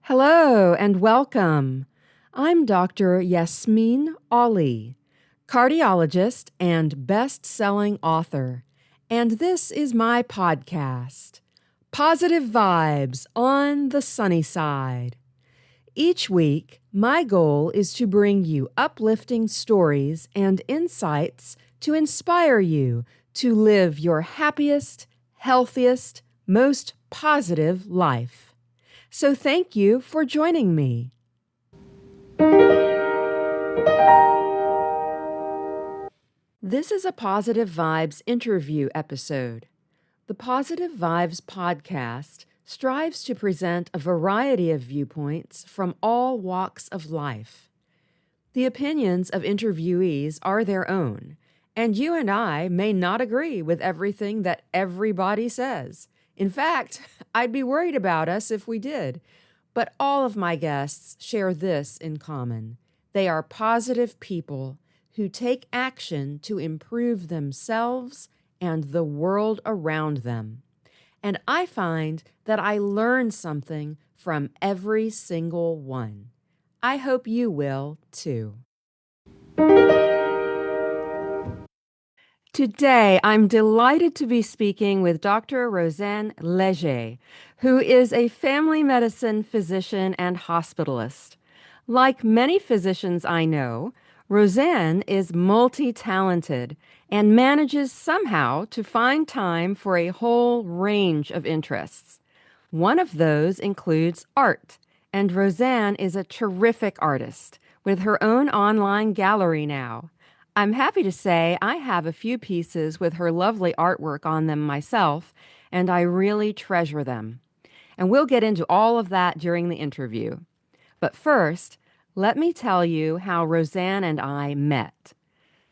Hello and welcome. I'm Dr. Yasmine Ali, cardiologist and best-selling author, and this is my podcast, Positive Vibes on the Sunny Side. Each week, my goal is to bring you uplifting stories and insights to inspire you to live your happiest, healthiest, most positive life. So thank you for joining me. This is a Positive Vibes interview episode. The Positive Vibes podcast strives to present a variety of viewpoints from all walks of life. The opinions of interviewees are their own, and you and I may not agree with everything that everybody says. In fact, I'd be worried about us if we did. But all of my guests share this in common. They are positive people who take action to improve themselves and the world around them. And I find that I learn something from every single one. I hope you will too. Today, I'm delighted to be speaking with Dr. Rosanne Léger, who is a family medicine physician and hospitalist. Like many physicians I know, Rosanne is multi-talented and manages somehow to find time for a whole range of interests. One of those includes art, and Rosanne is a terrific artist with her own online gallery now. I'm happy to say I have a few pieces with her lovely artwork on them myself, and I really treasure them. And we'll get into all of that during the interview. But first, let me tell you how Rosanne and I met.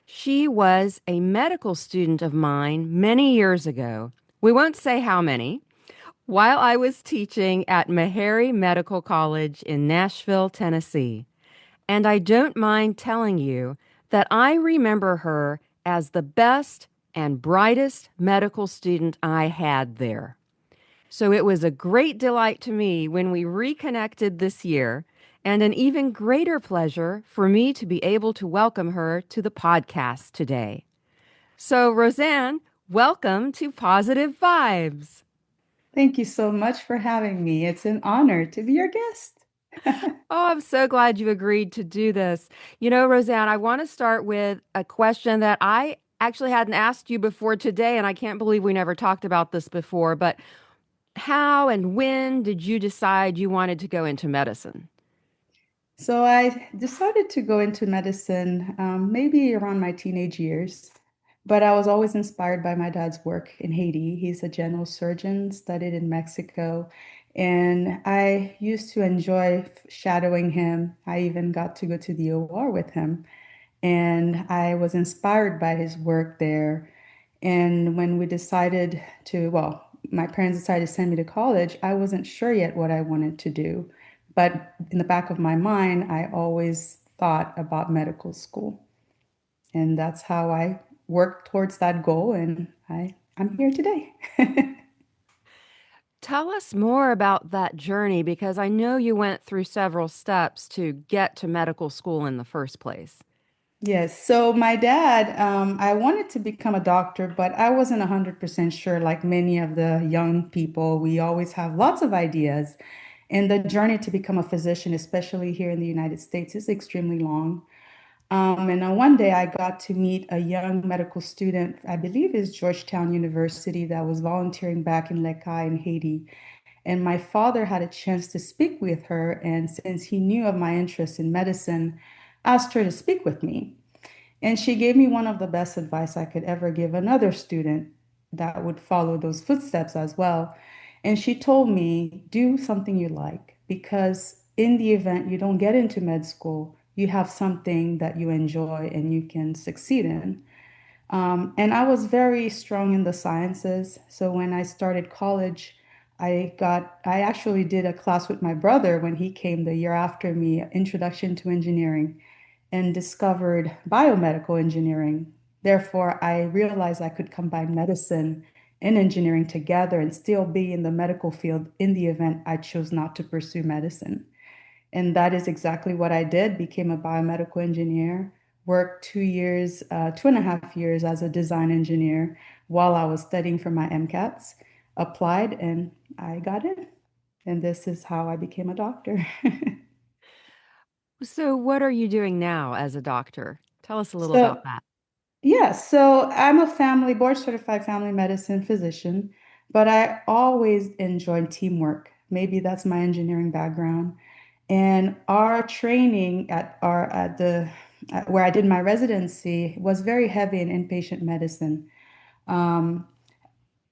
She was a medical student of mine many years ago. We won't say how many. While I was teaching at Meharry Medical College in Nashville, Tennessee. And I don't mind telling you that I remember her as the best and brightest medical student I had there. So it was a great delight to me when we reconnected this year, and an even greater pleasure for me to be able to welcome her to the podcast today. So, Rosanne, welcome to Positive Vibes. Thank you so much for having me. It's an honor to be your guest. Oh, I'm so glad you agreed to do this. You know, Rosanne, I want to start with a question that I actually hadn't asked you before today, and I can't believe we never talked about this before. But how and when did you decide you wanted to go into medicine? So I decided to go into medicine maybe around my teenage years, but I was always inspired by my dad's work in Haiti. He's a general surgeon, studied in Mexico, and I used to enjoy shadowing him. I even got to go to the OR with him, and I was inspired by his work there. And when we decided to, well, my parents decided to send me to college, I wasn't sure yet what I wanted to do. But in the back of my mind, I always thought about medical school. And that's how I worked towards that goal. And I'm here today. Tell us more about that journey because I know you went through several steps to get to medical school in the first place. Yes. So my dad, I wanted to become a doctor, but I wasn't 100% sure. Like many of the young people, we always have lots of ideas. And the journey to become a physician, especially here in the United States, is extremely long. And one day I got to meet a young medical student, I believe is Georgetown University, that was volunteering back in Lekki in Haiti. And my father had a chance to speak with her. And since he knew of my interest in medicine, asked her to speak with me. And she gave me one of the best advice I could ever give another student that would follow those footsteps as well. And she told me, do something you like, because in the event you don't get into med school, you have something that you enjoy and you can succeed in. And I was very strong in the sciences. So when I started college, I actually did a class with my brother when he came the year after me, Introduction to Engineering, and discovered biomedical engineering. Therefore, I realized I could combine medicine and engineering together and still be in the medical field in the event I chose not to pursue medicine. And that is exactly what I did, became a biomedical engineer, worked 2 years, 2.5 years as a design engineer while I was studying for my MCATs, applied, and I got in. And this is how I became a doctor. So, what are you doing now as a doctor? Tell us a little about So, that. yeah, so I'm a family board certified family medicine physician, but I always enjoyed teamwork. Maybe that's my engineering background. And our training at the where I did my residency was very heavy in inpatient medicine. Um,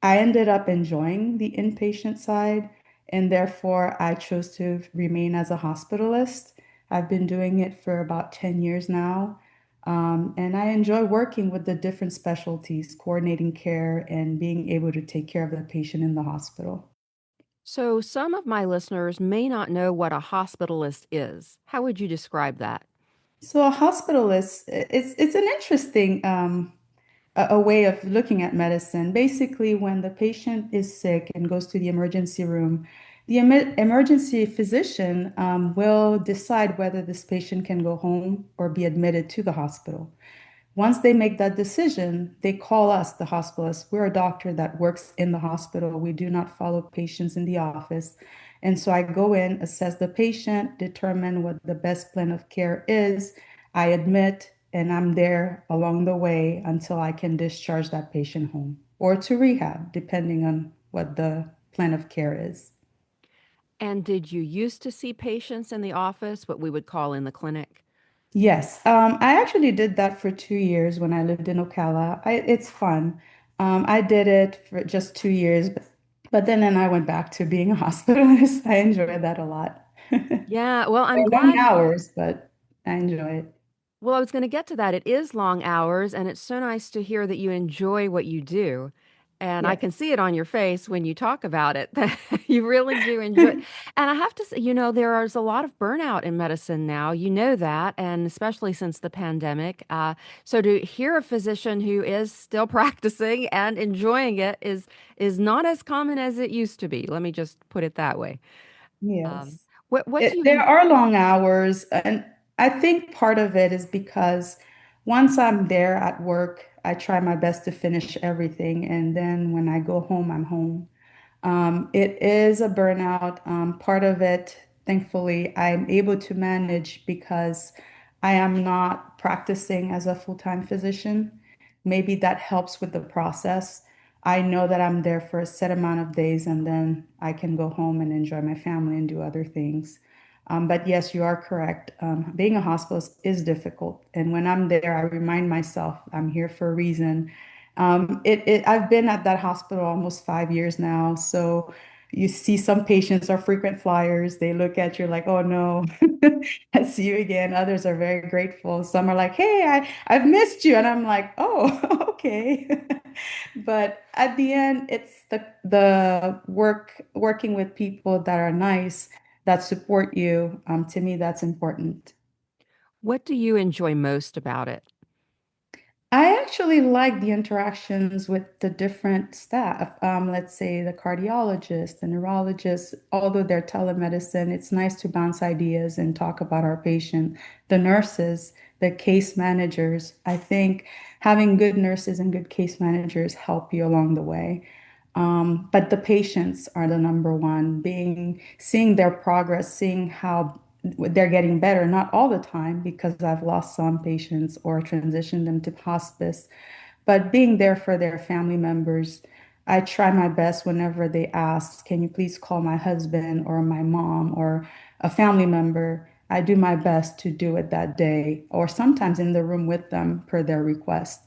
I ended up enjoying the inpatient side, and therefore I chose to remain as a hospitalist. I've been doing it for about 10 years now. And I enjoy working with the different specialties, coordinating care, and being able to take care of the patient in the hospital. So, some of my listeners may not know what a hospitalist is. How would you describe that? So a hospitalist, it's an interesting a way of looking at medicine. Basically, when the patient is sick and goes to the emergency room, the emergency physician will decide whether this patient can go home or be admitted to the hospital. Once they make that decision, they call us, the hospitalist. We're a doctor that works in the hospital. We do not follow patients in the office. And so I go in, assess the patient, determine what the best plan of care is. I admit, and I'm there along the way until I can discharge that patient home or to rehab, depending on what the plan of care is. And did you used to see patients in the office, what we would call in the clinic? Yes, I actually did that for 2 years when I lived in Ocala. It's fun. I did it for just 2 years, but then I went back to being a hospitalist. I enjoy that a lot. Yeah, well, I'm Long glad. hours, but I enjoy it. Well, I was going to get to that. It is long hours, and it's so nice to hear that you enjoy what you do. And I Yes. can see it on your face when you talk about it that you really do enjoy it. And I have to say, there is a lot of burnout in medicine now. You know that, and especially since the pandemic. So to hear a physician who is still practicing and enjoying it is not as common as it used to be. Let me just put it that way. Um, Yes. what do There you are long hours, and I think part of it is because once I'm there at work, I try my best to finish everything, and then when I go home, I'm home. It is a burnout. Part of it, thankfully, I'm able to manage because I am not practicing as a full-time physician. Maybe that helps with the process. I know that I'm there for a set amount of days and then I can go home and enjoy my family and do other things. But yes, you are correct. Being a hospitalist is difficult. And when I'm there, I remind myself I'm here for a reason. I've been at that hospital almost 5 years now. So you see some patients are frequent flyers. They look at you like, oh no, I see you again. Others are very grateful. Some are like, hey, I've missed you. And I'm like, oh, okay. But at the end, it's the working with people that are nice, that support you. To me, that's important. what do you enjoy most about it? I actually like the interactions with the different staff. Let's say the cardiologist, the neurologist, although they're telemedicine, it's nice to bounce ideas and talk about our patient. The nurses, the case managers, I think having good nurses and good case managers help you along the way. But the patients are the number one, seeing their progress, seeing how they're getting better, not all the time because I've lost some patients or transitioned them to hospice, but being there for their family members. I try my best whenever they ask, can you please call my husband or my mom or a family member? I do my best to do it that day or sometimes in the room with them per their request.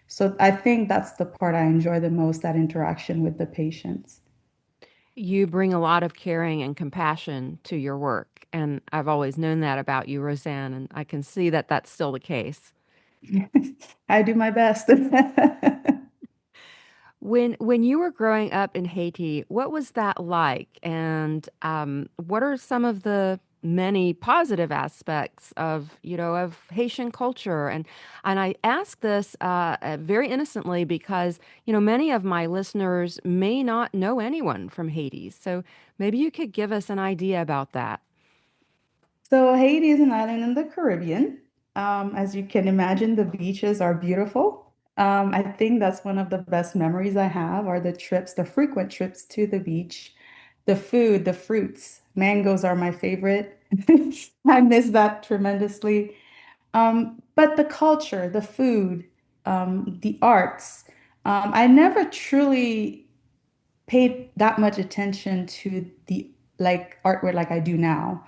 So I think that's the part I enjoy the most, that interaction with the patients. You bring a lot of caring and compassion to your work, and I've always known that about you, Rosanne, and I can see that that's still the case. I do my best. When you were growing up in Haiti, what was that like? And what are some of the many positive aspects of, of Haitian culture. And I ask this very innocently because, many of my listeners may not know anyone from Haiti. So maybe you could give us an idea about that. So Haiti is an island in the Caribbean. As you can imagine, the beaches are beautiful. I think that's one of the best memories I have are the trips, the frequent trips to the beach. The food, the fruits, mangoes are my favorite. I miss that tremendously. But the culture, the food, the arts, I never truly paid that much attention to the like artwork like I do now.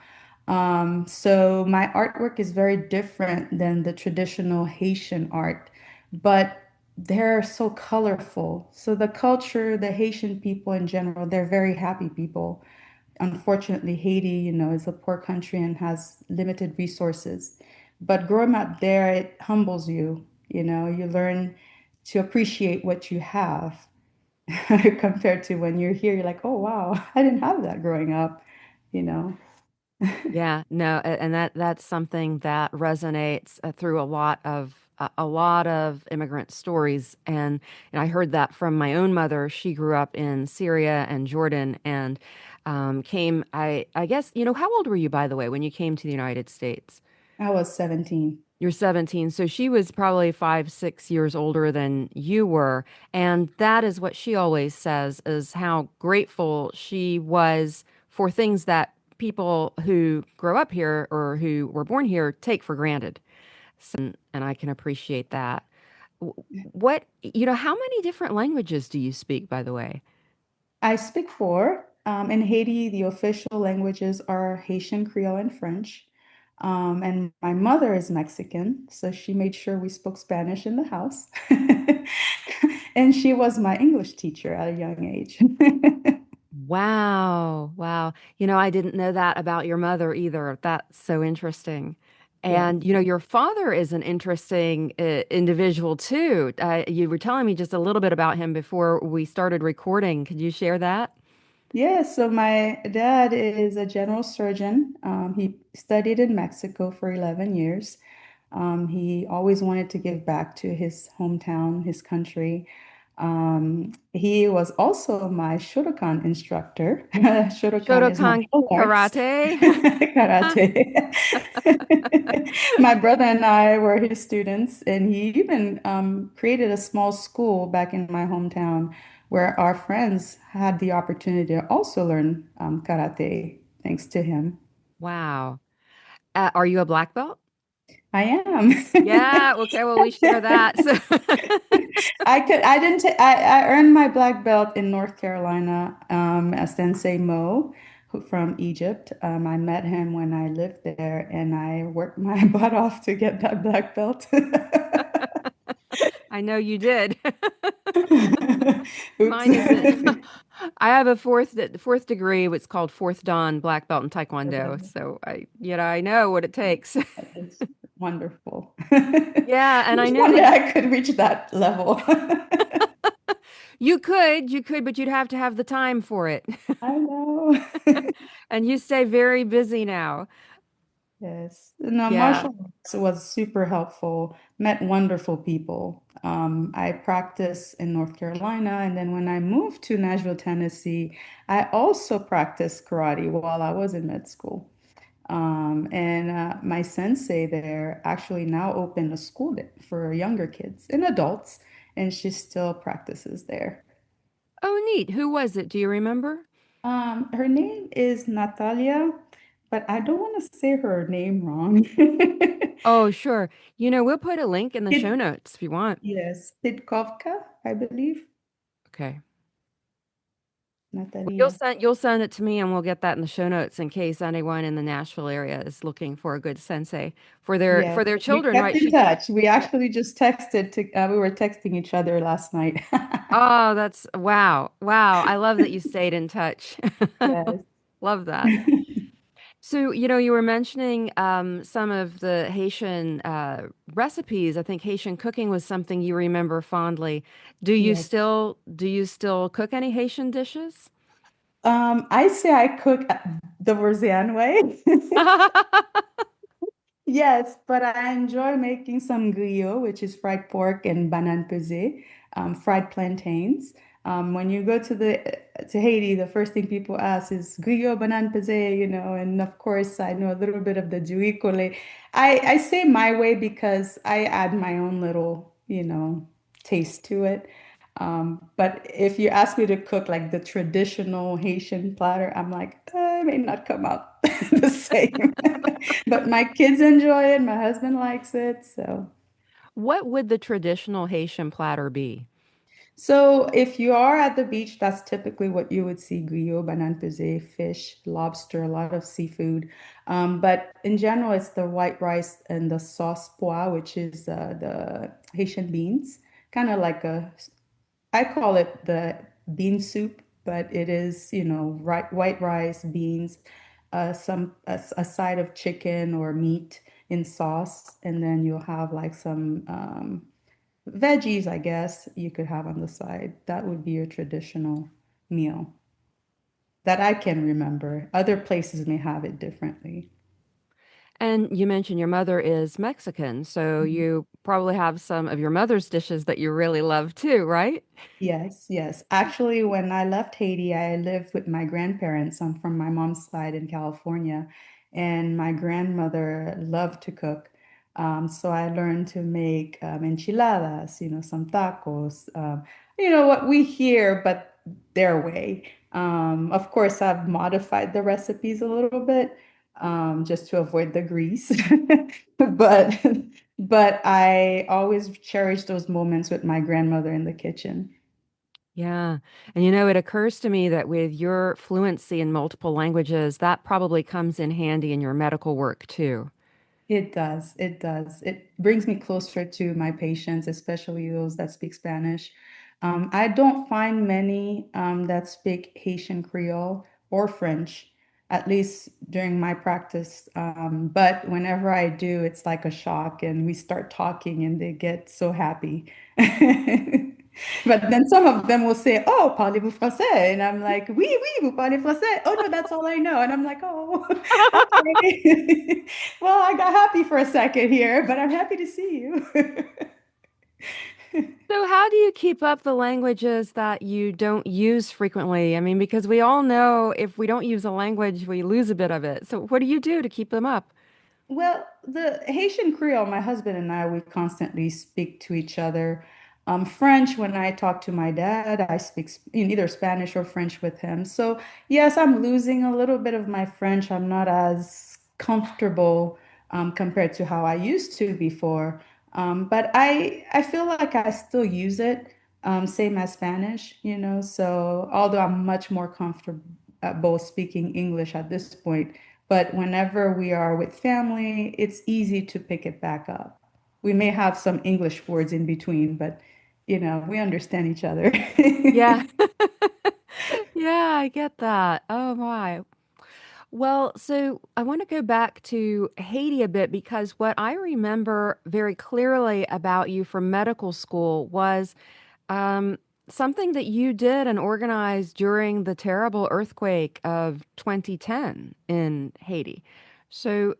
So my artwork is very different than the traditional Haitian art, but they're so colorful. So the culture, the Haitian people in general, they're very happy people. Unfortunately, Haiti, is a poor country and has limited resources. But growing up there, it humbles you. You learn to appreciate what you have. Compared to when you're here, you're like, oh wow, I didn't have that growing up, you know. Yeah, no, and that's something that resonates through a lot of immigrant stories, and I heard that from my own mother. She grew up in Syria and Jordan, and came. I guess how old were you, by the way, when you came to the United States? I was 17. You're 17, so she was probably 5, 6 years older than you were. And that is what she always says is how grateful she was for things that people who grow up here or who were born here take for granted. And I can appreciate that. How many different languages do you speak, by the way? I speak four. In Haiti, the official languages are Haitian, Creole, and French. And my mother is Mexican, so she made sure we spoke Spanish in the house. And she was my English teacher at a young age. Wow. Wow. I didn't know that about your mother either. That's so interesting. Yes. And, your father is an interesting individual too. You were telling me just a little bit about him before we started recording. Could you share that? Yeah, so my dad is a general surgeon. He studied in Mexico for 11 years. He always wanted to give back to his hometown, his country. He was also my Shotokan instructor. Shotokan is Shotokan martial arts, karate. karate. My brother and I were his students, and he even created a small school back in my hometown where our friends had the opportunity to also learn karate thanks to him. Wow. Are you a black belt? I am. Yeah. Okay. Well, we share that. So, I didn't I earned my black belt in North Carolina as Sensei Mo from Egypt. I met him when I lived there and I worked my butt off to get that black belt. I know you did. Oops. Mine isn't. I have a fourth degree, what's called fourth dan black belt in Taekwondo. So I know what it takes. It's wonderful. Yeah, and I Just know one day that I could reach that level. you could, but you'd have to have the time for it. I know. And you stay very busy now. Yes. No, Yeah. martial arts was super helpful. Met wonderful people. I practiced in North Carolina, and then when I moved to Nashville, Tennessee, I also practiced karate while I was in med school. And my sensei there actually now opened a school there for younger kids and adults, and she still practices there. Oh, neat. Who was it? Do you remember? Her name is Natalia, but I don't want to say her name wrong. Oh, sure. We'll put a link in the show It, notes if you want. yes, Pitkovka, I believe. Okay. Well, you'll Natalia. send it to me and we'll get that in the show notes in case anyone in the Nashville area is looking for a good sensei for their Yes, for their we children, kept right? in She touch. We Yeah. actually just texted to, we were texting each other last night. Oh, that's wow. Wow. I love that you stayed in touch. Yes. Love that. So, you were mentioning some of the Haitian recipes. I think Haitian cooking was something you remember fondly. Yes. Do you still cook any Haitian dishes? I say I cook The Rosanne way. Yes, but I enjoy making some griot, which is fried pork and banane pesée, fried plantains. When you go to Haiti, the first thing people ask is griot banane pesée, and of course I know a little bit of the juicole. I say my way because I add my own little, taste to it. But if you ask me to cook like the traditional Haitian platter, I'm like, it may not come out the same. But my kids enjoy it. My husband likes it. What would the traditional Haitian platter be? So if you are at the beach, that's typically what you would see: griot, banane pesée, fish, lobster, a lot of seafood. But in general, it's the white rice and the sauce pois, which is the Haitian beans, kind of like I call it the bean soup, but it is, white rice, beans, a side of chicken or meat in sauce, and then you'll have like some veggies, I guess you could have on the side. That would be your traditional meal that I can remember. Other places may have it differently. And you mentioned your mother is Mexican, so you probably have some of your mother's dishes that you really love too, right? Yes, yes. Actually, when I left Haiti, I lived with my grandparents. I'm from my mom's side in California, and my grandmother loved to cook. So I learned to make enchiladas, some tacos, what we hear, but their way. Of course, I've modified the recipes a little bit, just to avoid the grease. But but I always cherish those moments with my grandmother in the kitchen. Yeah. And it occurs to me that with your fluency in multiple languages, that probably comes in handy in your medical work too. It does. It does. It brings me closer to my patients, especially those that speak Spanish. I don't find many that speak Haitian Creole or French, at least during my practice. But whenever I do, it's like a shock, and we start talking, and they get so happy. But then some of them will say, "Oh, parlez-vous français?" And I'm like, "Oui, oui, vous parlez français." "Oh no, that's all I know." And I'm like, "Oh, okay." Well, I got happy for a second here, but I'm happy to see you. So, how do you keep up the languages that you don't use frequently? I mean, because we all know if we don't use a language, we lose a bit of it. So, what do you do to keep them up? Well, the Haitian Creole, my husband and I, we constantly speak to each other. French, when I talk to my dad, I speak in either Spanish or French with him. So, yes, I'm losing a little bit of my French. I'm not as comfortable compared to how I used to before. But I feel like I still use it, same as Spanish, So, although I'm much more comfortable both speaking English at this point. But whenever we are with family, it's easy to pick it back up. We may have some English words in between, but we understand each other. Yeah. Yeah, I get that. Oh my. Well, so I want to go back to Haiti a bit because what I remember very clearly about you from medical school was um, something that you did and organized during the terrible earthquake of 2010 in Haiti. So,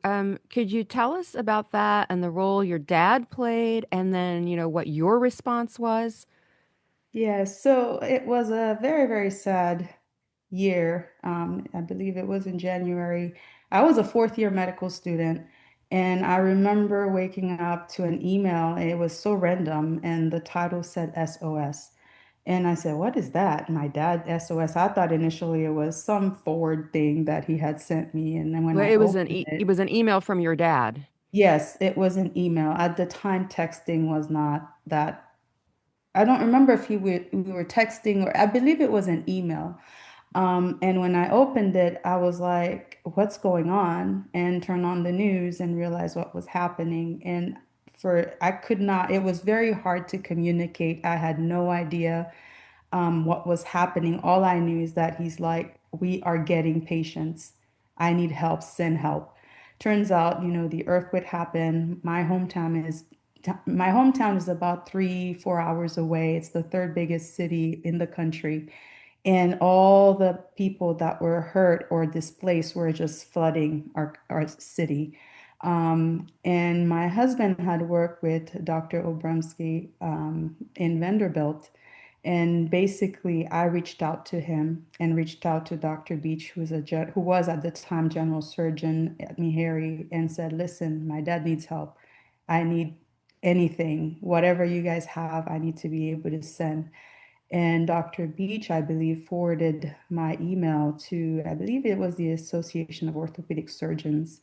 could you tell us about that and the role your dad played, and then, what your response was? Yes, so it was a very, very sad year. I believe it was in January. I was a fourth year medical student, and I remember waking up to an email. It was so random, and the title said SOS. And I said, "What is that?" My dad, SOS. I thought initially it was some forward thing that he had sent me. And then when Well, I opened it it, was an email from your dad. yes, it was an email. At the time, texting was not that. I don't remember if we were texting, or I believe it was an email. And when I opened it, I was like, what's going on? And turned on the news and realized what was happening. And I could not, it was very hard to communicate. I had no idea what was happening. All I knew is that he's like, we are getting patients. I need help, send help. Turns out, the earthquake happened. My hometown is about 3, 4 hours away. It's the third biggest city in the country. And all the people that were hurt or displaced were just flooding our city. And my husband had worked with Dr. Obremski in Vanderbilt. And basically, I reached out to him and reached out to Dr. Beach, who was at the time general surgeon at Meharry, and said, "Listen, my dad needs help. I need anything, whatever you guys have, I need to be able to send." And Dr. Beach, I believe, forwarded my email to, I believe it was the Association of Orthopedic Surgeons.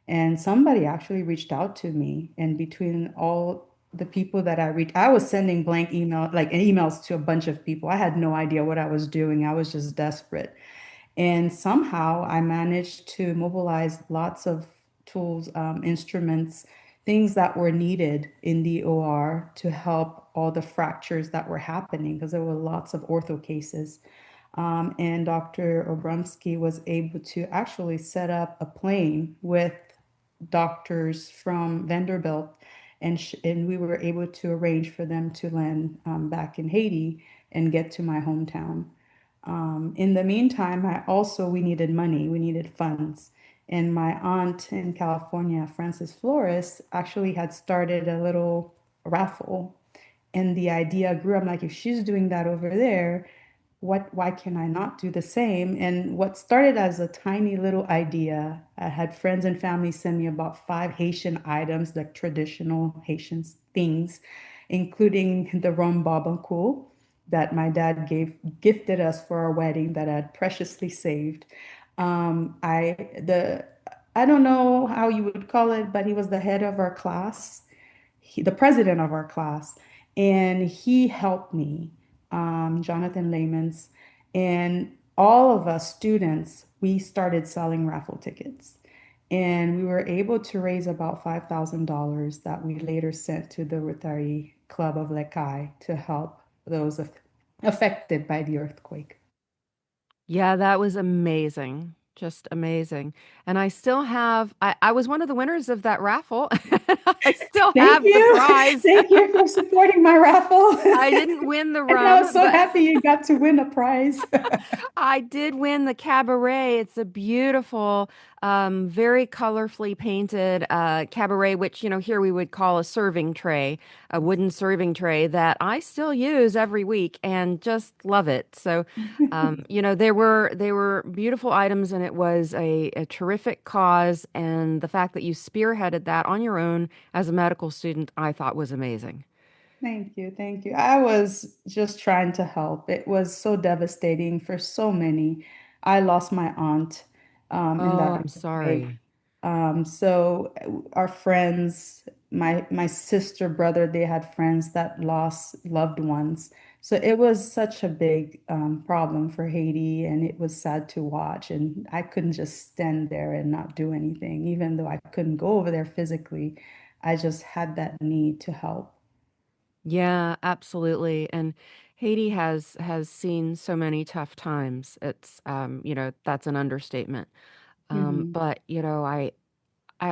And somebody actually reached out to me. And between all the people that I reached, I was sending blank email, like emails to a bunch of people. I had no idea what I was doing. I was just desperate. And somehow I managed to mobilize lots of tools, instruments, things that were needed in the OR to help all the fractures that were happening because there were lots of ortho cases. And Dr. Obremski was able to actually set up a plane with doctors from Vanderbilt, and we were able to arrange for them to land back in Haiti and get to my hometown. In the meantime, we needed money, we needed funds. And my aunt in California, Frances Flores, actually had started a little raffle. And the idea grew. I'm like, if she's doing that over there, why can I not do the same? And what started as a tiny little idea, I had friends and family send me about 5 Haitian items, like traditional Haitian things, including the rum barbancourt that my dad gifted us for our wedding that I had preciously saved. I don't know how you would call it, but he was the head of our class, the president of our class, and he helped me, Jonathan Lamons, and all of us students, we started selling raffle tickets. And we were able to raise about $5,000 that we later sent to the Rotary Club of Lekai to help those affected by the earthquake. Yeah, that was amazing. Just amazing. And I still have, I was one of the winners of that raffle. I still Thank have the you. prize. Thank you for supporting my raffle. I didn't win the And I was rum, so but happy you got to win a prize. I did win the cabaret. It's a beautiful, very colorfully painted cabaret, which, here we would call a serving tray, a wooden serving tray that I still use every week and just love it. So, there were beautiful items, and it was a terrific cause. And the fact that you spearheaded that on your own as a medical student, I thought was amazing. Thank you. Thank you. I was just trying to help. It was so devastating for so many. I lost my aunt in Oh, that I'm earthquake. sorry. Our friends, my sister, brother, they had friends that lost loved ones. So it was such a big problem for Haiti, and it was sad to watch. And I couldn't just stand there and not do anything, even though I couldn't go over there physically. I just had that need to help. Yeah, absolutely. And Haiti has seen so many tough times. It's that's an understatement. Mhm. But I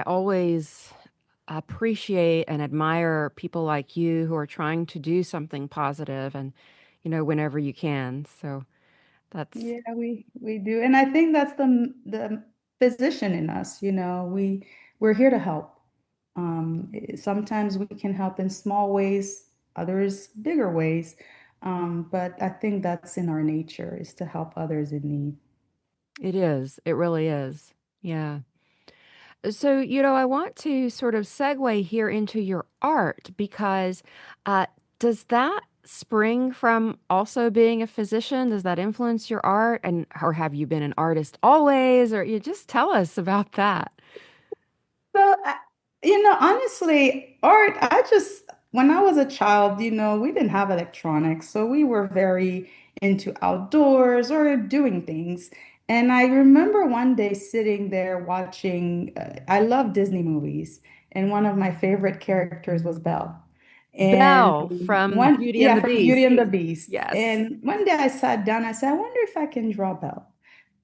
always appreciate and admire people like you who are trying to do something positive and whenever you can. So that's Yeah, we do. And I think that's the physician in us, we're here to help. Sometimes we can help in small ways, others bigger ways. But I think that's in our nature is to help others in need. it is. It really is. Yeah. So, I want to sort of segue here into your art because does that spring from also being a physician? Does that influence your art? And or have you been an artist always? Or you just tell us about that. Well, honestly, art, when I was a child, we didn't have electronics, so we were very into outdoors or doing things. And I remember one day sitting there watching, I love Disney movies, and one of my favorite characters was Belle. And Belle from Beauty and the from Beauty and Beast. the Beast. Yes. And one day I sat down, I said, I wonder if I can draw Belle.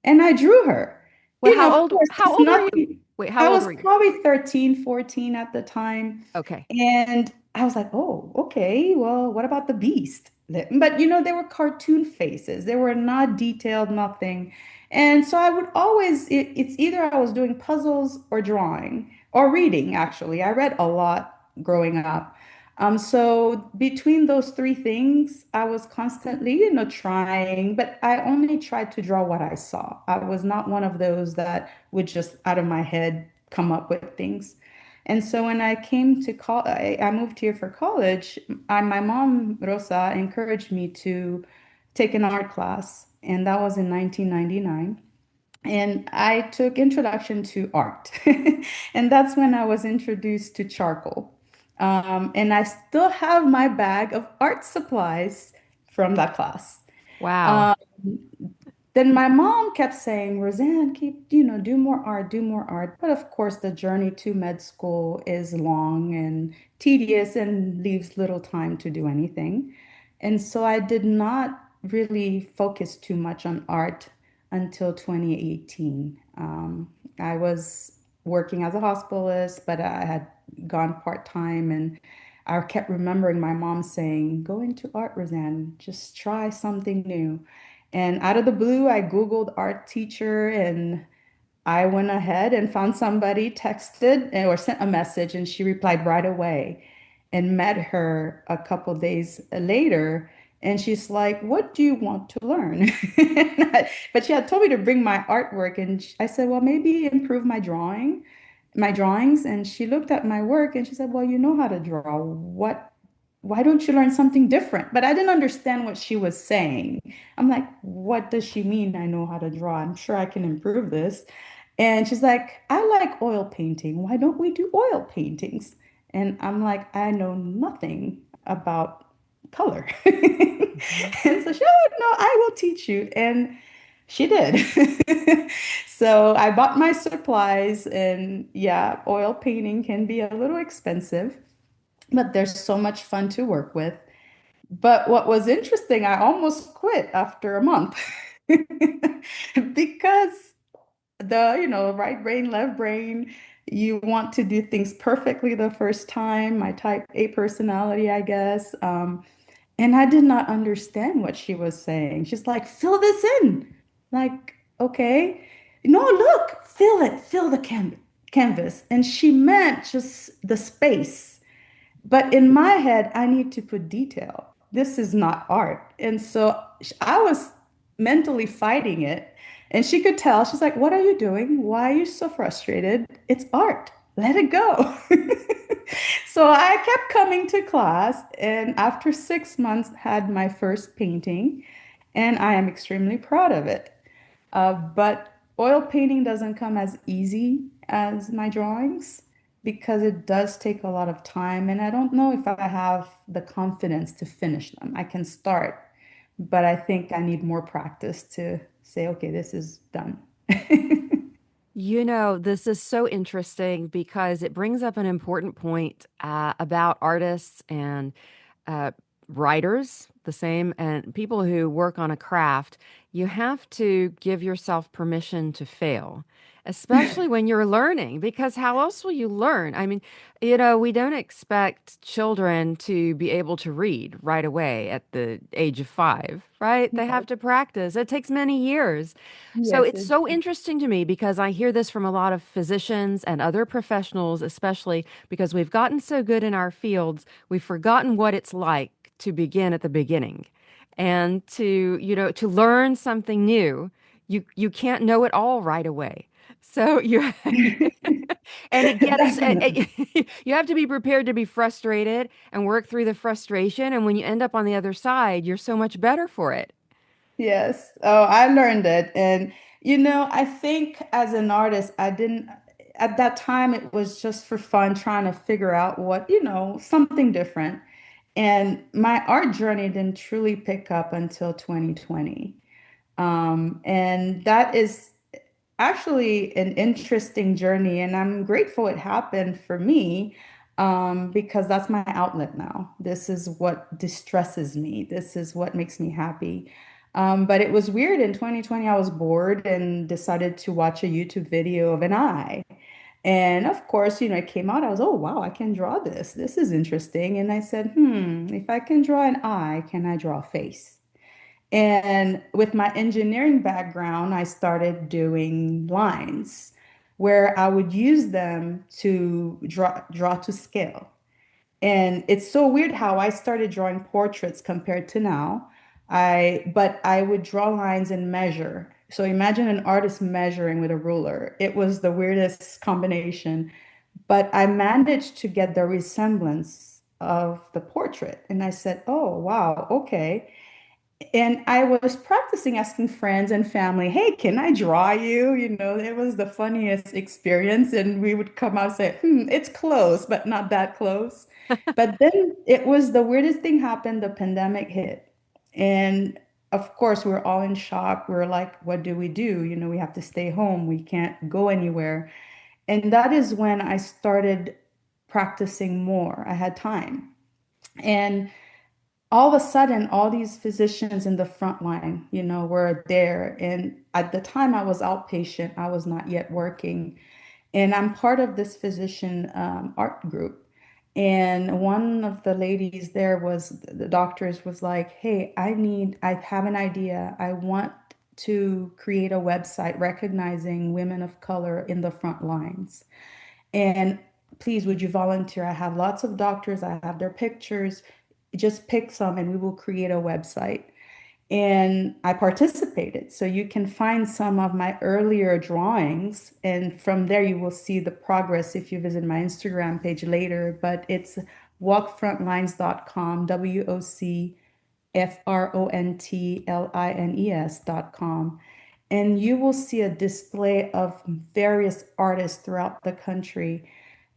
And I drew her. Well, Of course, how it's old were you? nothing. Wait, how I old was were you? probably 13, 14 at the time. Okay. And I was like, oh, okay, well, what about the beast? But they were cartoon faces. They were not detailed, nothing. And so I would always, it's either I was doing puzzles or drawing or reading, actually. I read a lot growing up. So between those three things, I was constantly, trying, but I only tried to draw what I saw. I was not one of those that would just out of my head come up with things. And so when I came to I moved here for college. My mom, Rosa, encouraged me to take an art class, and that was in 1999. And I took Introduction to Art. And that's when I was introduced to charcoal. And I still have my bag of art supplies from that class. Wow. Um, then my mom kept saying, Roseanne, keep, do more art, do more art. But of course, the journey to med school is long and tedious and leaves little time to do anything. And so I did not really focus too much on art until 2018. I was working as a hospitalist, but I had gone part-time, and I kept remembering my mom saying, go into art, Roseanne, just try something new. And out of the blue, I Googled art teacher, and I went ahead and found somebody, texted or sent a message, and she replied right away, and met her a couple days later. And she's like, what do you want to learn? But she had told me to bring my artwork. And I said, well, maybe improve my drawings. And she looked at my work and she said, well, you know how to draw. Why don't you learn something different? But I didn't understand what she was saying. I'm like, what does she mean? I know how to draw. I'm sure I can improve this. And she's like, I like oil painting. Why don't we do oil paintings? And I'm like, I know nothing about color. Mhm. And so she, oh, no, I will teach you. And she did. So I bought my supplies, and yeah, oil painting can be a little expensive, but there's so much fun to work with. But what was interesting, I almost quit after a month because right brain, left brain, you want to do things perfectly the first time. My type A personality, I guess. And I did not understand what she was saying. She's like, fill this in. Like, okay. No, look, fill the canvas. And she meant just the space. But in my head, I need to put detail. This is not art. And so I was mentally fighting it. And she could tell. She's like, what are you doing? Why are you so frustrated? It's art. Let it go. So I kept coming to class, and after 6 months, had my first painting, and I am extremely proud of it. But oil painting doesn't come as easy as my drawings because it does take a lot of time, and I don't know if I have the confidence to finish them. I can start, but I think I need more practice to say, okay, this is done. This is so interesting because it brings up an important point about artists and uh, writers, the same, and people who work on a craft. You have to give yourself permission to fail, especially when you're learning, because how else will you learn? I mean, we don't expect children to be able to read right away at the age of 5, right? They have to practice. It takes many years. So Yes, it's so interesting to me because I hear this from a lot of physicians and other professionals, especially because we've gotten so good in our fields, we've forgotten what it's like to begin at the beginning and to learn something new. You can't know it all right away. So you and it gets definitely. you have to be prepared to be frustrated and work through the frustration. And when you end up on the other side, you're so much better for it. Yes. Oh, I learned it. And, I think as an artist, I didn't, at that time, it was just for fun, trying to figure out what, something different. And my art journey didn't truly pick up until 2020. And that is actually an interesting journey, and I'm grateful it happened for me, because that's my outlet now. This is what distresses me. This is what makes me happy. But it was weird in 2020. I was bored and decided to watch a YouTube video of an eye. And of course, it came out. I was, oh, wow, I can draw this. This is interesting. And I said, if I can draw an eye, can I draw a face? And with my engineering background, I started doing lines where I would use them to draw to scale. And it's so weird how I started drawing portraits compared to now. But I would draw lines and measure. So imagine an artist measuring with a ruler. It was the weirdest combination, but I managed to get the resemblance of the portrait. And I said, oh, wow, okay. And I was practicing asking friends and family, hey, can I draw you? It was the funniest experience. And we would come out and say, it's close, but not that close. But then it was the weirdest thing happened. The pandemic hit. And of course, we're all in shock. We're like, what do? We have to stay home. We can't go anywhere. And that is when I started practicing more. I had time. And all of a sudden, all these physicians in the front line, were there. And at the time, I was outpatient. I was not yet working. And I'm part of this physician art group. And one of the ladies there was, the doctors was like, hey, I have an idea. I want to create a website recognizing women of color in the front lines. And please, would you volunteer? I have lots of doctors, I have their pictures. Just pick some and we will create a website. And I participated. So you can find some of my earlier drawings. And from there, you will see the progress if you visit my Instagram page later. But it's walkfrontlines.com, WOCFRONTLINES.com. And you will see a display of various artists throughout the country,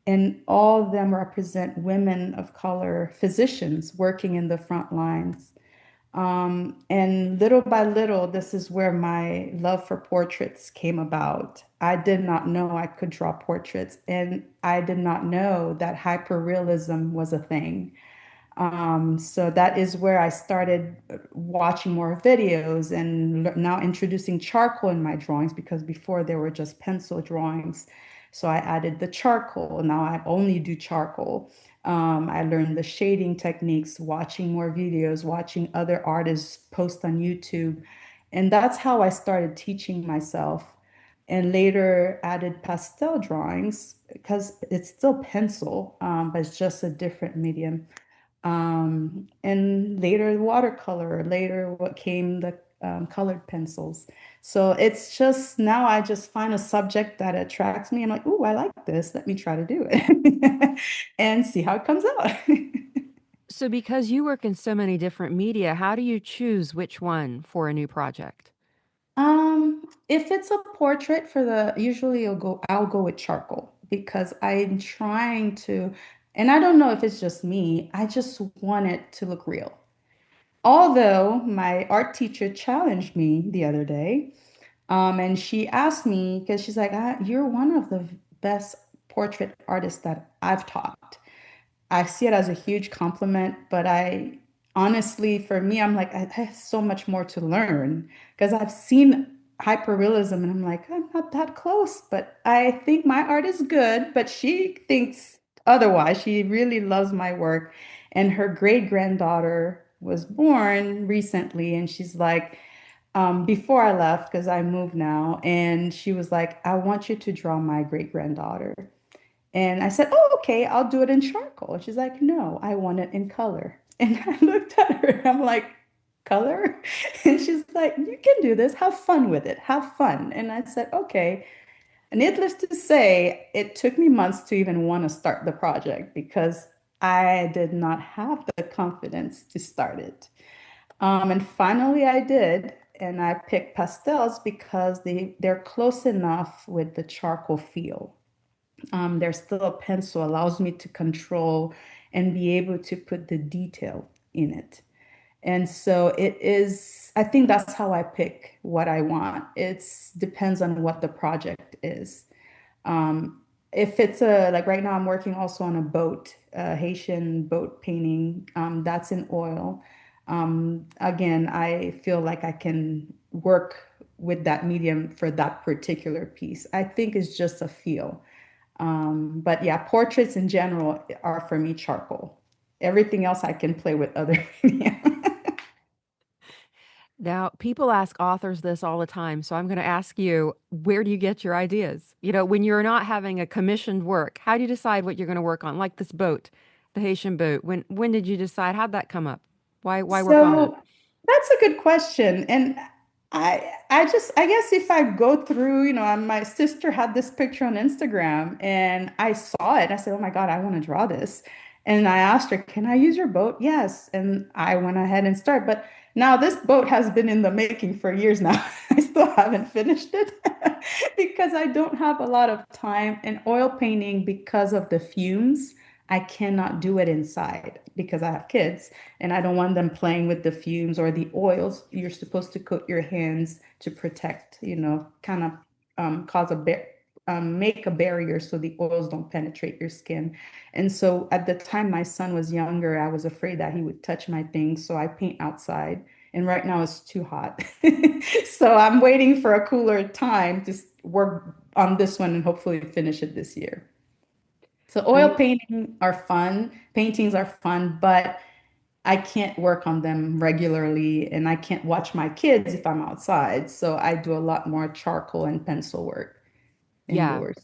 and all of them represent women of color, physicians working in the front lines. And little by little, this is where my love for portraits came about. I did not know I could draw portraits, and I did not know that hyperrealism was a thing. So that is where I started watching more videos and now introducing charcoal in my drawings, because before they were just pencil drawings. So I added the charcoal. Now I only do charcoal. I learned the shading techniques, watching more videos, watching other artists post on YouTube. And that's how I started teaching myself. And later added pastel drawings because it's still pencil, but it's just a different medium. And later watercolor, later what came the colored pencils. So it's just now I just find a subject that attracts me. I'm like, oh, I like this. Let me try to do it and see how it comes out. So, because you work in so many different media, how do you choose which one for a new project? If it's a portrait usually I'll go with charcoal because I'm trying to, and I don't know if it's just me, I just want it to look real. Although my art teacher challenged me the other day, and she asked me, because she's like, you're one of the best portrait artists that I've taught. I see it as a huge compliment, but I honestly, for me, I'm like, I have so much more to learn because I've seen hyperrealism and I'm like, I'm not that close, but I think my art is good, but she thinks otherwise. She really loves my work. And her great granddaughter was born recently, and she's like, before I left, because I moved now, and she was like, I want you to draw my great granddaughter. And I said, oh, okay, I'll do it in charcoal. She's like, no, I want it in color. And I looked at her, and I'm like, color? And she's like, you can do this. Have fun with it. Have fun. And I said, okay. And needless to say, it took me months to even want to start the project because I did not have the confidence to start it. And finally I did. And I picked pastels because they're close enough with the charcoal feel. There's still a pencil allows me to control and be able to put the detail in it. And so it is, I think that's how I pick what I want. It depends on what the project is. If it's like right now, I'm working also on a boat, a Haitian boat painting, that's in oil. Again, I feel like I can work with that medium for that particular piece. I think it's just a feel. But yeah, portraits in general are for me charcoal. Everything else I can play with other media. Now, people ask authors this all the time, so I'm going to ask you, where do you get your ideas? When you're not having a commissioned work, how do you decide what you're going to work on? Like this boat, the Haitian boat. When did you decide? How'd that come up? Why work on that? So that's a good question. And I guess if I go through, my sister had this picture on Instagram and I saw it. I said, "Oh my God, I want to draw this." And I asked her, "Can I use your boat?" Yes. And I went ahead and started. But now this boat has been in the making for years now. I still haven't finished it because I don't have a lot of time. And oil painting, because of the fumes, I cannot do it inside because I have kids and I don't want them playing with the fumes or the oils. You're supposed to coat your hands to protect, kind of cause a make a barrier so the oils don't penetrate your skin. And so at the time my son was younger, I was afraid that he would touch my things, so I paint outside. And right now it's too hot. So I'm waiting for a cooler time to work on this one and hopefully finish it this year. So Are oil you painting are fun, paintings are fun, but I can't work on them regularly and I can't watch my kids if I'm outside. So I do a lot more charcoal and pencil work Yeah, indoors.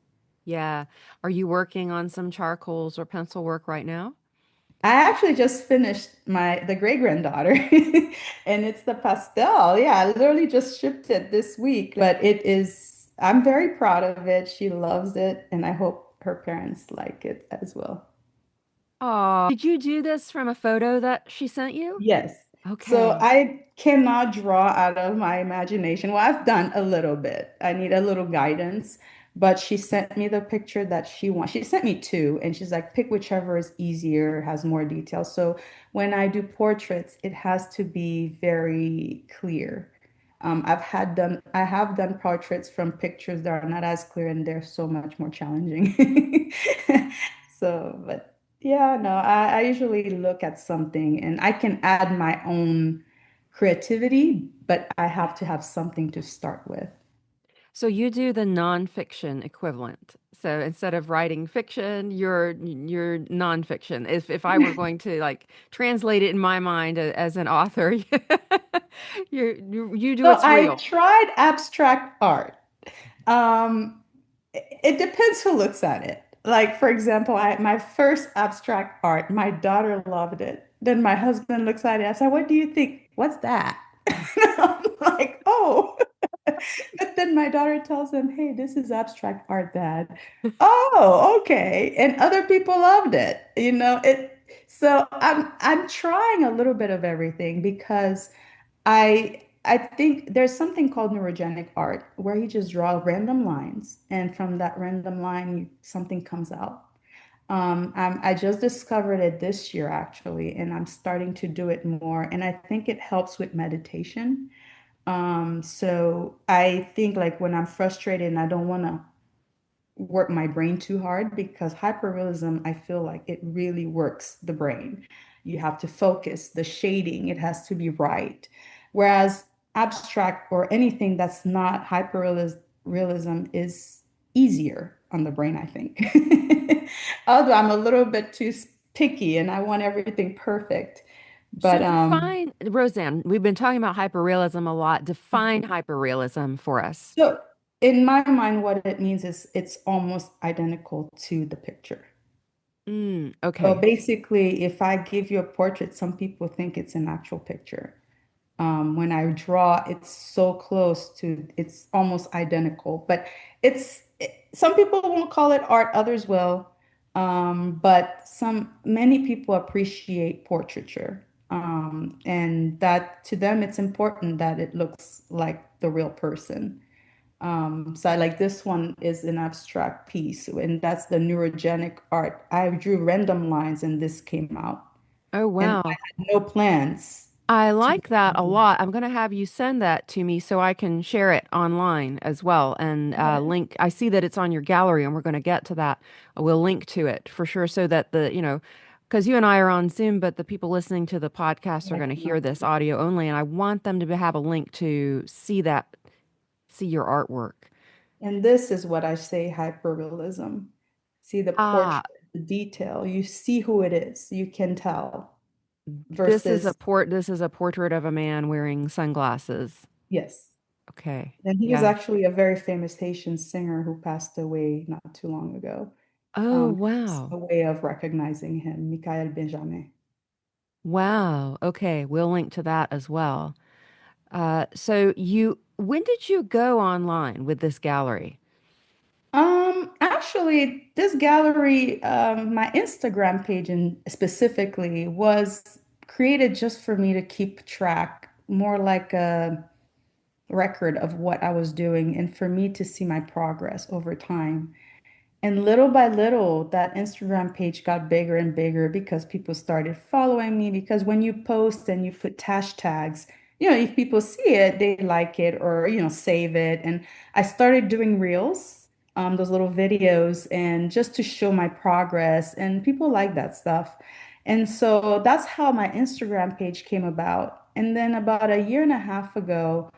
yeah. Are you working on some charcoals or pencil work right now? I actually just finished the great granddaughter and it's the pastel. Yeah, I literally just shipped it this week, but I'm very proud of it. She loves it and I hope her parents like it as well. Oh, did you do this from a photo that she sent you? Yes. So Okay. I cannot draw out of my imagination. Well, I've done a little bit. I need a little guidance, but she sent me the picture that she wants. She sent me two, and she's like, pick whichever is easier, has more details. So when I do portraits, it has to be very clear. I have done portraits from pictures that are not as clear, and they're so much more challenging. So, but yeah, no, I usually look at something and I can add my own creativity, but I have to have something to start with. So you do the nonfiction equivalent. So instead of writing fiction, you're nonfiction. If I were going to like translate it in my mind as an author, you do So what's I real. tried abstract art. It depends who looks at it. Like, for example, my first abstract art, my daughter loved it. Then my husband looks at it. I said, "What do you think? What's that?" I'm like, "Oh." But then my daughter tells him, "Hey, this is abstract art, Dad." Oh, okay. And other people loved it. So I'm trying a little bit of everything because I think there's something called neurogenic art where you just draw random lines, and from that random line, something comes out. I just discovered it this year actually, and I'm starting to do it more, and I think it helps with meditation. So I think like when I'm frustrated and I don't want to work my brain too hard because hyperrealism, I feel like it really works the brain. You have to focus, the shading, it has to be right. Whereas abstract or anything that's not hyperrealism is easier on the brain, I think. Although I'm a little bit too picky and I want everything perfect. So But define, Roseanne, we've been talking about hyperrealism a lot. Define hyperrealism for us. so in my mind, what it means is it's almost identical to the picture. So Okay. basically, if I give you a portrait, some people think it's an actual picture. When I draw, it's so close to, it's almost identical. But some people won't call it art, others will. But many people appreciate portraiture. And that to them, it's important that it looks like the real person. So like this one is an abstract piece, and that's the neurogenic art. I drew random lines and this came out. Oh, And I wow. had no plans I to. like that a lot. I'm going to have you send that to me so I can share it online as well and link. I see that it's on your gallery and we're going to get to that. We'll link to it for sure so that because you and I are on Zoom, but the people listening to the podcast are I going to hear cannot this see it. audio only. And I want them to have a link to see your artwork. And this is what I say hyperrealism. see the Ah, portrait, the detail. You see who it is. You can tell. this is Versus, a portrait of a man wearing sunglasses. yes. Okay. And he was Yeah. actually a very famous Haitian singer who passed away not too long ago. Oh, It's wow. a way of recognizing him, Michael Benjamin. Wow. Okay, we'll link to that as well. When did you go online with this gallery? Actually, this gallery, my Instagram page in specifically was created just for me to keep track, more like a record of what I was doing and for me to see my progress over time. And little by little, that Instagram page got bigger and bigger because people started following me. Because when you post and you put hashtags, if people see it, they like it or, save it. And I started doing reels, those little videos, and just to show my progress. And people like that stuff. And so that's how my Instagram page came about. And then about a year and a half ago,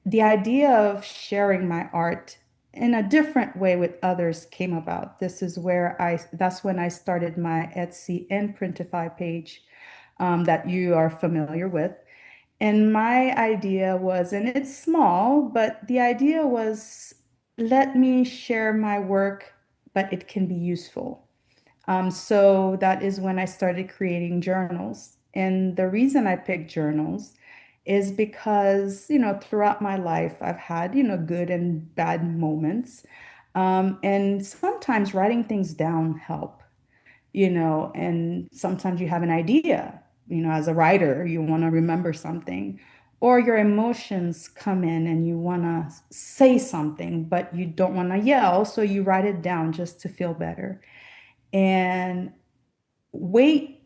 the idea of sharing my art in a different way with others came about. That's when I started my Etsy and Printify page that you are familiar with. And my idea was, and it's small, but the idea was let me share my work, but it can be useful. So that is when I started creating journals. And the reason I picked journals is because, throughout my life, I've had, good and bad moments. And sometimes writing things down help, and sometimes you have an idea, as a writer, you want to remember something, or your emotions come in and you want to say something, but you don't want to yell, so you write it down just to feel better. And weight,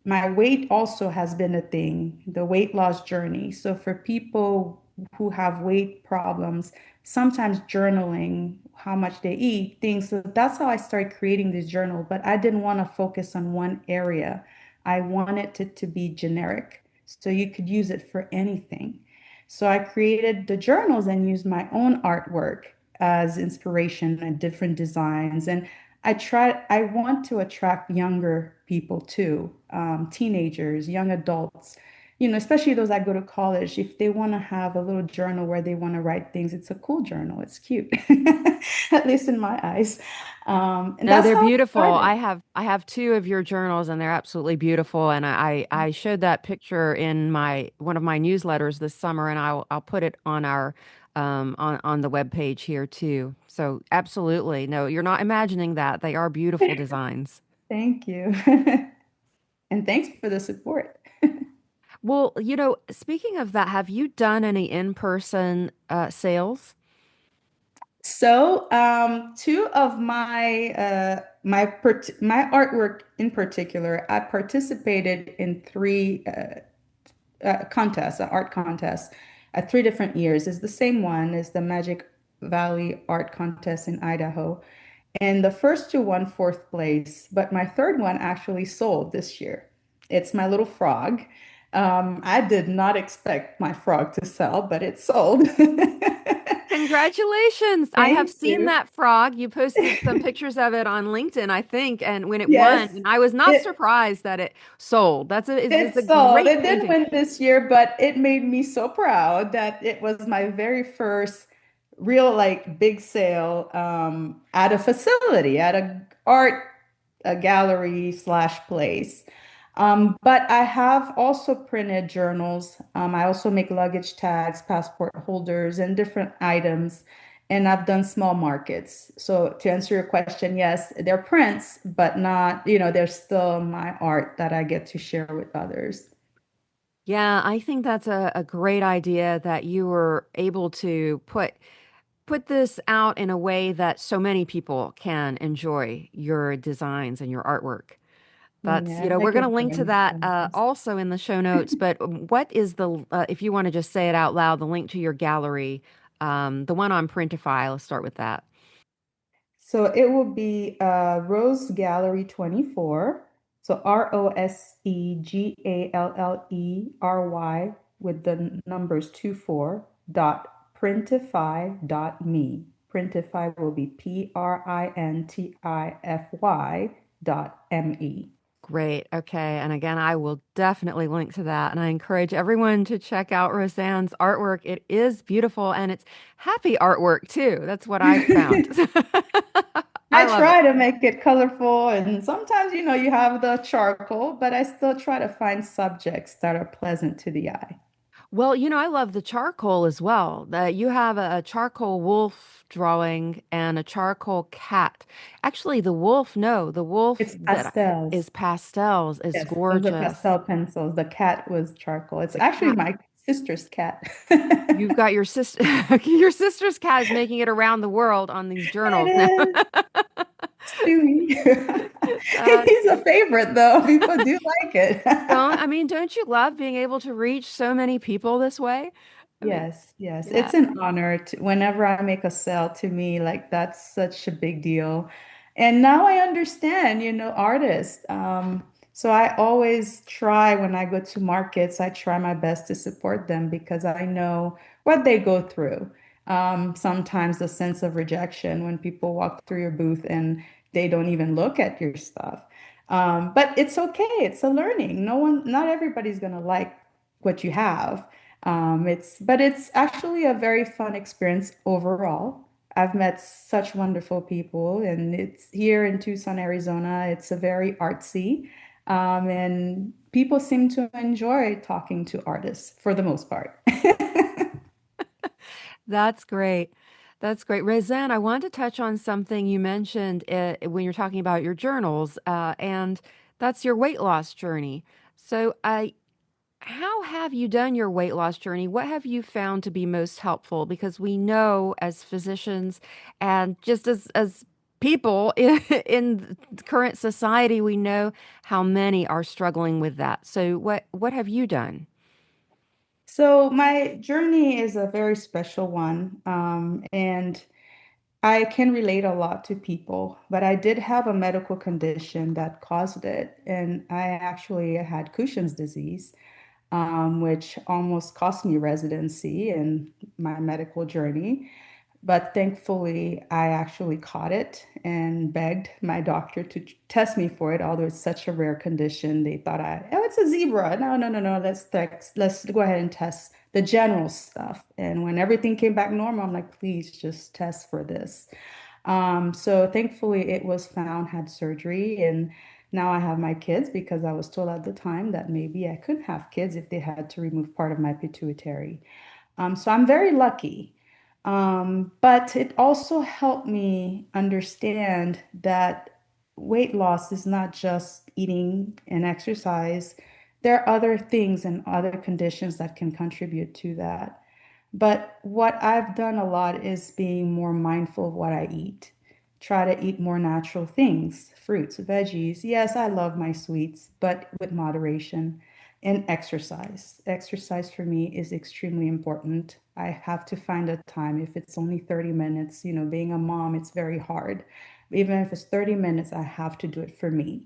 my weight also has been a thing, the weight loss journey. So for people who have weight problems, sometimes journaling how much they eat, things. So that's how I started creating this journal. But I didn't want to focus on one area. I wanted it to be generic. So you could use it for anything. So I created the journals and used my own artwork as inspiration and different designs. And I want to attract younger people too, teenagers, young adults, especially those that go to college. If they want to have a little journal where they want to write things, it's a cool journal. It's cute, at least in my eyes. And No, that's they're how it beautiful. started. I have two of your journals and they're absolutely beautiful. And I showed that picture in my one of my newsletters this summer and I'll put it on our on the web page here too. So absolutely. No, you're not imagining that. They are beautiful designs. Thank you. And thanks for the support. Well, speaking of that, have you done any in-person sales? So, two of my artwork in particular, I participated in three contests, art contests, at 3 different years. It's the same one as the Magic Valley Art Contest in Idaho. And the first two won fourth place, but my third one actually sold this year. It's my little frog. I did not expect my frog to sell, but it sold. Congratulations. I have Thank seen you. that frog. You posted some pictures of it on LinkedIn, I think, and when it won, Yes, and I was not it surprised that it sold. It's it a sold. great It didn't painting. win this year, but it made me so proud that it was my very first real like big sale at a facility, at a gallery slash place. But I have also printed journals. I also make luggage tags, passport holders, and different items. And I've done small markets. So to answer your question, yes, they're prints, but not, they're still my art that I get to share with others. Yeah, I think that's a great idea that you were able to put this out in a way that so many people can enjoy your designs and your artwork. Yeah, I We're like going to it link to when that that happens. also in the show notes. But what is if you want to just say it out loud, the link to your gallery, the one on Printify, let's start with that. So it will be Rose Gallery 24. So ROSEGALLERY, with the numbers 24 dot printify dot me. Printify will be Printify.me. Great. Okay. And again, I will definitely link to that. And I encourage everyone to check out Roseanne's artwork. It is beautiful and it's happy artwork too. That's what I've found. I I love it. try to make it colorful, and sometimes, you have the charcoal, but I still try to find subjects that are pleasant to the eye. Well, I love the charcoal as well. You have a charcoal wolf drawing and a charcoal cat. Actually, the wolf, no, the wolf It's that pastels. is pastels is Yes, those are gorgeous. pastel pencils. The cat was charcoal. It's The actually cat. my sister's cat. You've got your sister, your sister's cat is making it around the world on these journals now. It is Stewie. That's He's a favorite, though. People do like it. don't you love being able to reach so many people this way? I mean, Yes, yes. yeah. It's an honor to, whenever I make a sale to me, like that's such a big deal. And now I understand, artists. So I always try when I go to markets, I try my best to support them because I know what they go through. Sometimes the sense of rejection when people walk through your booth and they don't even look at your stuff. But it's okay. It's a learning. Not everybody's gonna like what you have. But it's actually a very fun experience overall. I've met such wonderful people, and it's here in Tucson, Arizona. It's a very artsy, and people seem to enjoy talking to artists for the most part. That's great. That's great. Roseanne, I want to touch on something you mentioned when you're talking about your journals, and that's your weight loss journey. So, how have you done your weight loss journey? What have you found to be most helpful? Because we know as physicians and just as people in the current society, we know how many are struggling with that. So, what have you done? So my journey is a very special one, and I can relate a lot to people, but I did have a medical condition that caused it, and I actually had Cushing's disease, which almost cost me residency in my medical journey. But thankfully, I actually caught it and begged my doctor to test me for it, although it's such a rare condition. They thought oh, it's a zebra. No, no, no, no. Let's go ahead and test the general stuff. And when everything came back normal, I'm like, please just test for this. So thankfully, it was found, had surgery, and now I have my kids because I was told at the time that maybe I couldn't have kids if they had to remove part of my pituitary. So I'm very lucky. But it also helped me understand that weight loss is not just eating and exercise. There are other things and other conditions that can contribute to that. But what I've done a lot is being more mindful of what I eat. Try to eat more natural things, fruits, veggies. Yes, I love my sweets, but with moderation. And exercise. Exercise for me is extremely important. I have to find a time. If it's only 30 minutes, being a mom, it's very hard. Even if it's 30 minutes, I have to do it for me.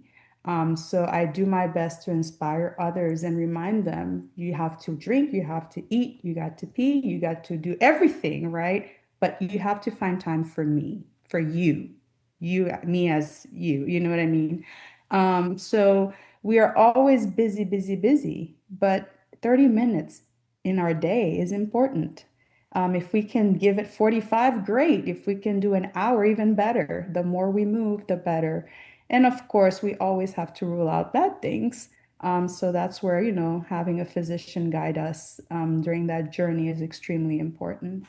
So I do my best to inspire others and remind them you have to drink, you have to eat, you got to pee, you got to do everything, right? But you have to find time for me, for you, me as you know what I mean? So we are always busy, busy, busy, but 30 minutes in our day is important. If we can give it 45, great. If we can do an hour, even better. The more we move, the better. And of course, we always have to rule out bad things. So that's where, having a physician guide us during that journey is extremely important.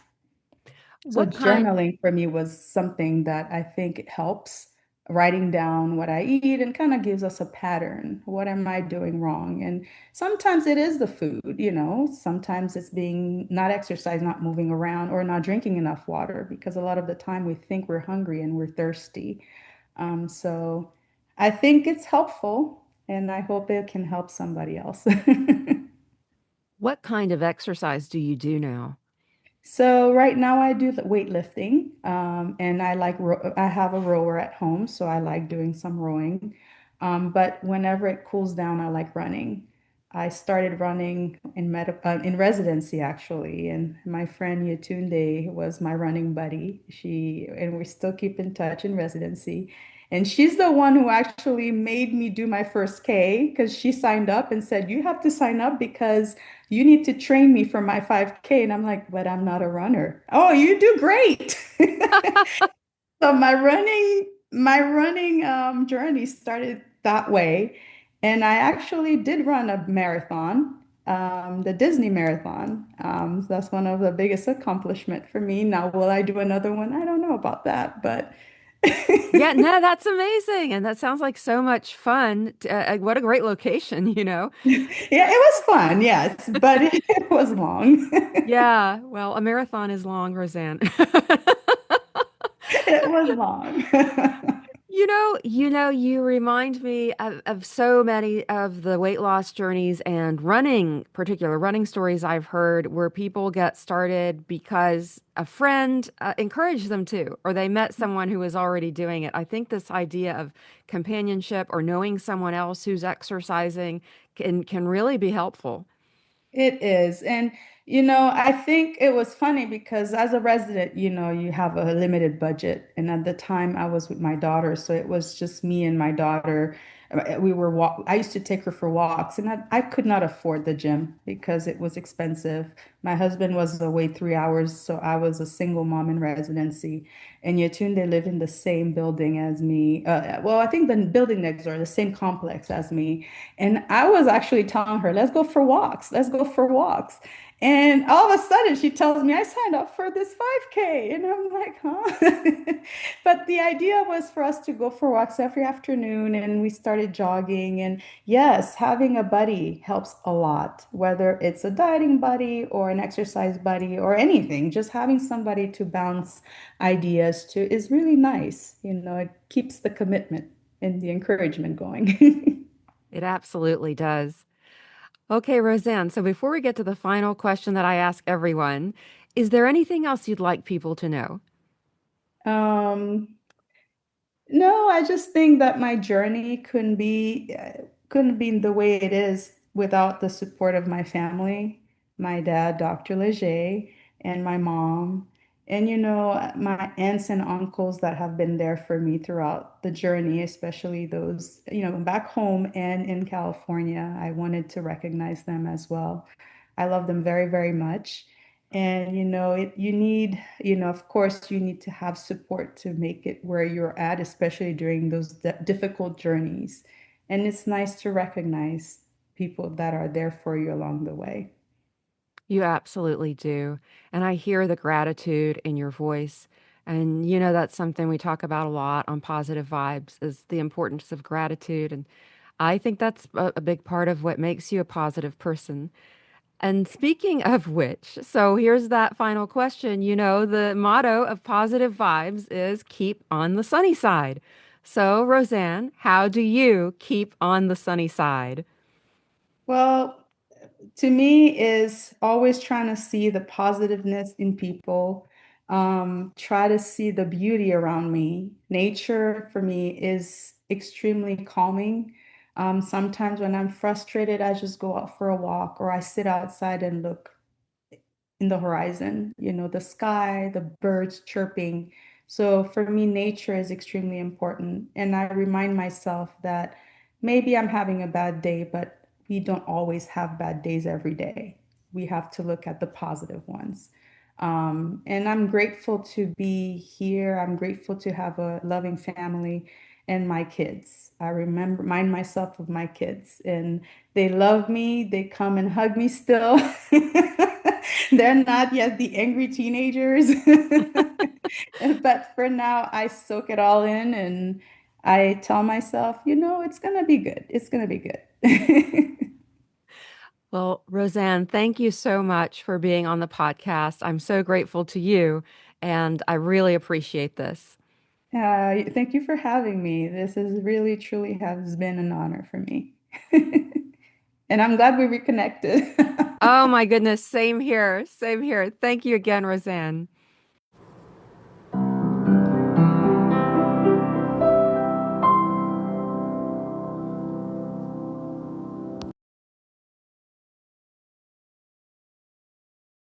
So What kind? journaling for me was something that I think it helps writing down what I eat and kind of gives us a pattern. What am I doing wrong? And sometimes it is the food, sometimes it's being not exercise, not moving around, or not drinking enough water because a lot of the time we think we're hungry and we're thirsty. So I think it's helpful and I hope it can help somebody else. What kind of exercise do you do now? So right now I do the weightlifting, and I have a rower at home, so I like doing some rowing. But whenever it cools down, I like running. I started running in residency actually, and my friend Yatunde was my running buddy. And we still keep in touch in residency. And she's the one who actually made me do my first K because she signed up and said, "You have to sign up because you need to train me for my 5K." And I'm like, "But I'm not a runner." "Oh, you do great." So my running journey started that way, and I actually did run a marathon, the Disney Marathon. So that's one of the biggest accomplishment for me. Now, will I do another one? I don't know about that, but Yeah, no, that's amazing. And that sounds like so much fun. What a great location, you know? yeah, it was fun, yes, but it was long. Yeah, well, a marathon is long, Roseanne. It was long. You remind me of so many of the weight loss journeys and particular running stories I've heard where people get started because a friend encouraged them to, or they met someone who was already doing it. I think this idea of companionship or knowing someone else who's exercising can really be helpful. It is. And, I think it was funny because as a resident, you have a limited budget. And at the time, I was with my daughter. So it was just me and my daughter. I used to take her for walks, and I could not afford the gym because it was expensive. My husband was away 3 hours. So I was a single mom in residency. And Yetunde lived in the same building as me. Well, I think the building next door, the same complex as me. And I was actually telling her, let's go for walks. Let's go for walks. And all of a sudden, she tells me, I signed up for this 5K. And I'm like, huh? But the idea was for us to go for walks every afternoon. And we started jogging. And yes, having a buddy helps a lot, whether it's a dieting buddy or an exercise buddy or anything. Just having somebody to bounce ideas to is really nice. It keeps the commitment and the encouragement going. It absolutely does. Okay, Roseanne, so before we get to the final question that I ask everyone, is there anything else you'd like people to know? Um, no, I just think that my journey couldn't be the way it is without the support of my family, my dad, Dr. Leger, and my mom, and my aunts and uncles that have been there for me throughout the journey, especially those, back home and in California. I wanted to recognize them as well. I love them very, very much. And of course, you need to have support to make it where you're at, especially during those difficult journeys. And it's nice to recognize people that are there for you along the way. You absolutely do. And I hear the gratitude in your voice. And that's something we talk about a lot on Positive Vibes is the importance of gratitude. And I think that's a big part of what makes you a positive person. And speaking of which, so here's that final question. The motto of Positive Vibes is keep on the sunny side. So, Roseanne, how do you keep on the sunny side? Well, to me is always trying to see the positiveness in people, try to see the beauty around me. Nature for me is extremely calming. Sometimes when I'm frustrated, I just go out for a walk or I sit outside and look in the horizon, the sky, the birds chirping. So for me, nature is extremely important. And I remind myself that maybe I'm having a bad day, but we don't always have bad days every day. We have to look at the positive ones. And I'm grateful to be here. I'm grateful to have a loving family and my kids. Remind myself of my kids, and they love me. They come and hug me still. They're not yet the angry teenagers. But for now, I soak it all in and I tell myself, it's gonna be good. It's gonna be good. Well, Roseanne, thank you so much for being on the podcast. I'm so grateful to you, and I really appreciate this. Thank you for having me. This is really, truly has been an honor for me. And I'm glad we reconnected. Oh my goodness, same here. Same here. Thank you again, Roseanne.